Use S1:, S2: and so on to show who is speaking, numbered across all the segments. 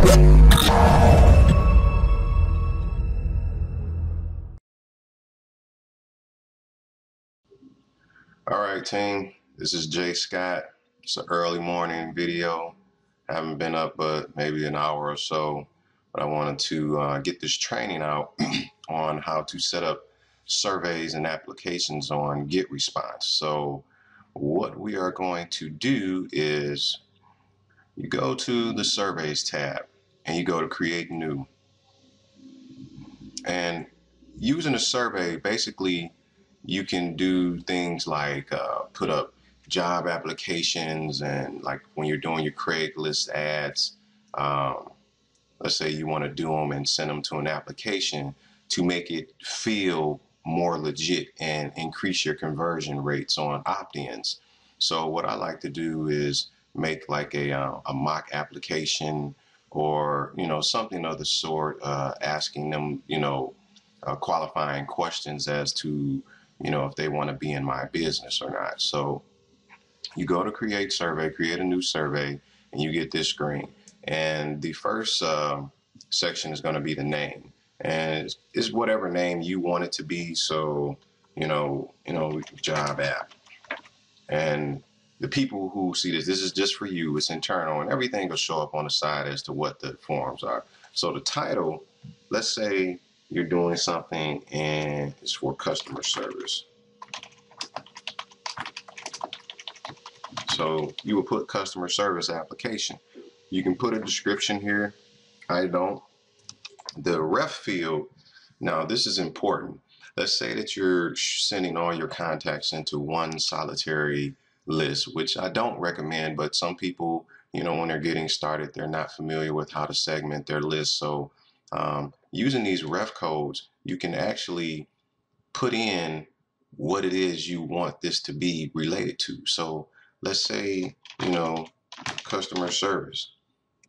S1: All right, team, this is Jay Scott. It's an early morning video. Haven't been up but maybe an hour or so, but I wanted to get this training out on how to set up surveys and applications on GetResponse. So what we are going to do is you go to the surveys tab and you go to create new. And using a survey, basically you can do things like put up job applications, and like when you're doing your Craigslist ads, let's say you want to do them and send them to an application to make it feel more legit and increase your conversion rates on opt-ins. So what I like to do is make like a mock application, or something of the sort, asking them qualifying questions as to if they want to be in my business or not. So you go to create survey, create a new survey, and you get this screen. And the first section is going to be the name, and it's whatever name you want it to be. So job app. And the people who see this is just for you. It's internal, and everything will show up on the side as to what the forms are. So the title, let's say you're doing something and it's for customer service. So you will put customer service application. You can put a description here. I don't. The ref field, now this is important. Let's say that you're sending all your contacts into one solitary list, which I don't recommend, but some people, when they're getting started, they're not familiar with how to segment their list. So using these ref codes, you can actually put in what it is you want this to be related to. So let's say, customer service,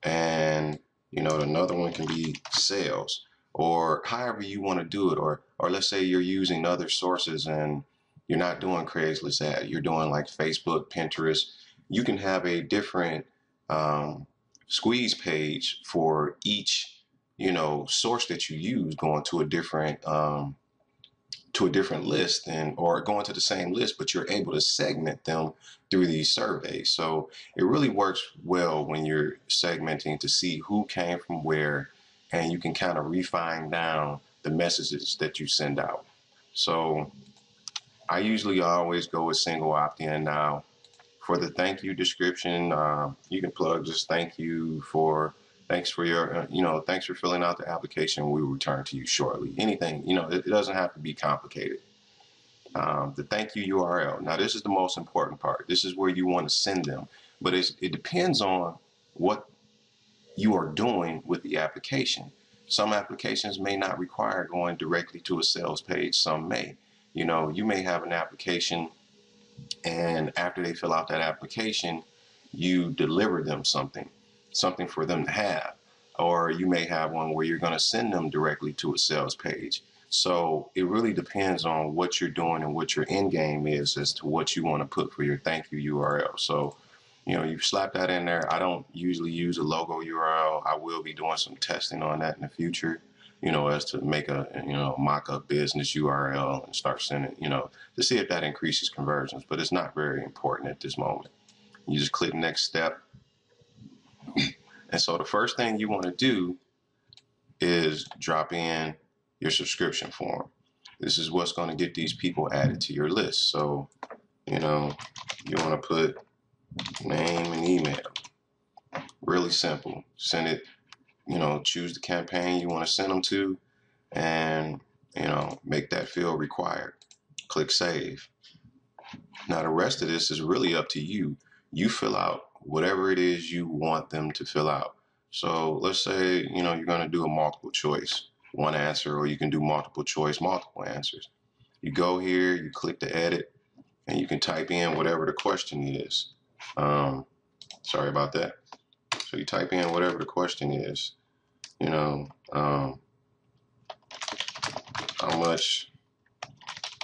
S1: and another one can be sales, or however you want to do it. Or let's say you're using other sources and you're not doing Craigslist ad, you're doing like Facebook, Pinterest. You can have a different squeeze page for each source that you use, going to a different list, or going to the same list, but you're able to segment them through these surveys. So it really works well when you're segmenting to see who came from where, and you can kind of refine down the messages that you send out. So I usually always go with single opt-in. Now for the thank you description, you can plug just thanks for your, thanks for filling out the application. We will return to you shortly. Anything, it doesn't have to be complicated. The thank you URL. Now this is the most important part. This is where you want to send them, but it depends on what you are doing with the application. Some applications may not require going directly to a sales page. Some may. You may have an application, and after they fill out that application, you deliver them something for them to have. Or you may have one where you're going to send them directly to a sales page. So it really depends on what you're doing and what your end game is as to what you want to put for your thank you URL. So you slap that in there. I don't usually use a logo URL. I will be doing some testing on that in the future, as to make a mock-up business URL and start sending, to see if that increases conversions. But it's not very important at this moment. You just click next step. And so the first thing you want to do is drop in your subscription form. This is what's going to get these people added to your list. So, you want to put name and email. Really simple. Send it, choose the campaign you want to send them to, and, make that field required. Click save. Now the rest of this is really up to you. You fill out whatever it is you want them to fill out. So let's say, you're going to do a multiple choice, one answer, or you can do multiple choice, multiple answers. You go here, you click the edit, and you can type in whatever the question is. Sorry about that. So you type in whatever the question is, how much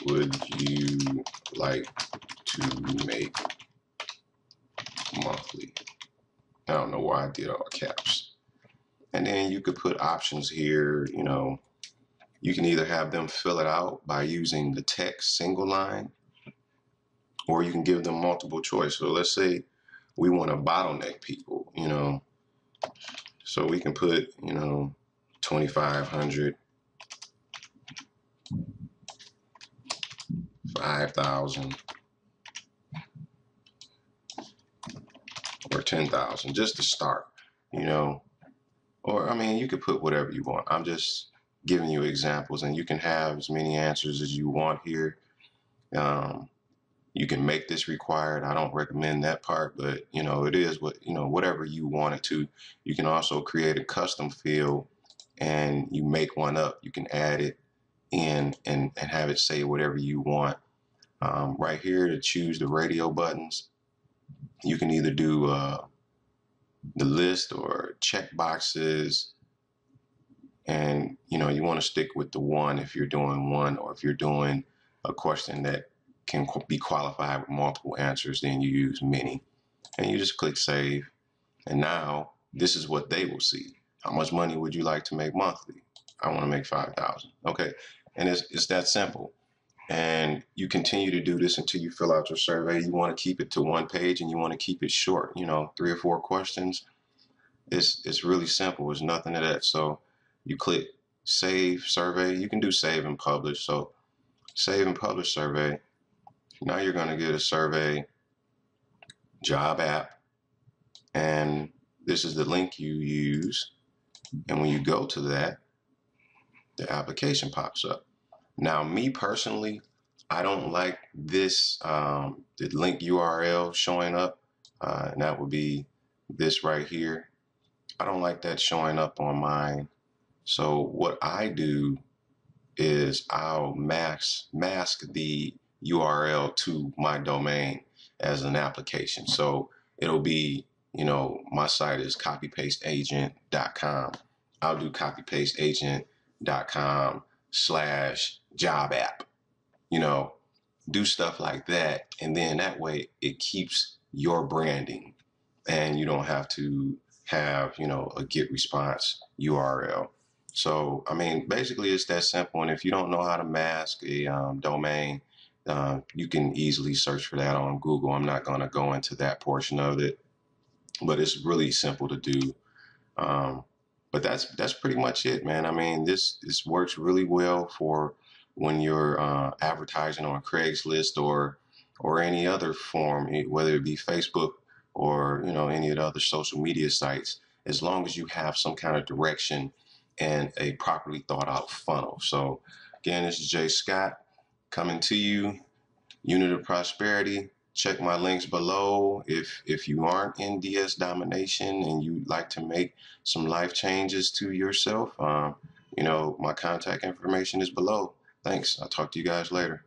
S1: would you like to make monthly? I don't know why I did all caps. And then you could put options here. You know, you can either have them fill it out by using the text single line, or you can give them multiple choice. So let's say we want to bottleneck people, you know, so we can put, you know, 2,500, 5,000, or 10,000 just to start, you know. Or, I mean, you could put whatever you want. I'm just giving you examples, and you can have as many answers as you want here. Um, you can make this required. I don't recommend that part, but you know, it is what, you know, whatever you want it to. You can also create a custom field and you make one up. You can add it in and have it say whatever you want. Right here to choose the radio buttons, you can either do the list or check boxes, and you know, you want to stick with the one if you're doing one, or if you're doing a question that can be qualified with multiple answers, then you use many, and you just click save. And now this is what they will see. How much money would you like to make monthly? I want to make 5,000. Okay, and it's that simple. And you continue to do this until you fill out your survey. You want to keep it to one page, and you want to keep it short, you know, 3 or 4 questions. It's really simple. There's nothing to that. So you click save survey. You can do save and publish. So save and publish survey. Now you're going to get a survey job app, and this is the link you use. And when you go to that, the application pops up. Now, me personally, I don't like this, the link URL showing up, and that would be this right here. I don't like that showing up on mine. So what I do is I'll mask the URL to my domain as an application. So it'll be, you know, my site is copypasteagent.com. I'll do copypasteagent.com/job app, you know, do stuff like that. And then that way it keeps your branding, and you don't have to have, you know, a GetResponse URL. So, I mean, basically it's that simple. And if you don't know how to mask a domain, you can easily search for that on Google. I'm not going to go into that portion of it, but it's really simple to do. Um, but that's pretty much it, man. I mean, this works really well for when you're advertising on Craigslist or any other form, whether it be Facebook or, you know, any of the other social media sites, as long as you have some kind of direction and a properly thought out funnel. So again, this is Jay Scott coming to you, Unit of Prosperity. Check my links below. If you aren't in DS domination and you'd like to make some life changes to yourself, you know, my contact information is below. Thanks. I'll talk to you guys later.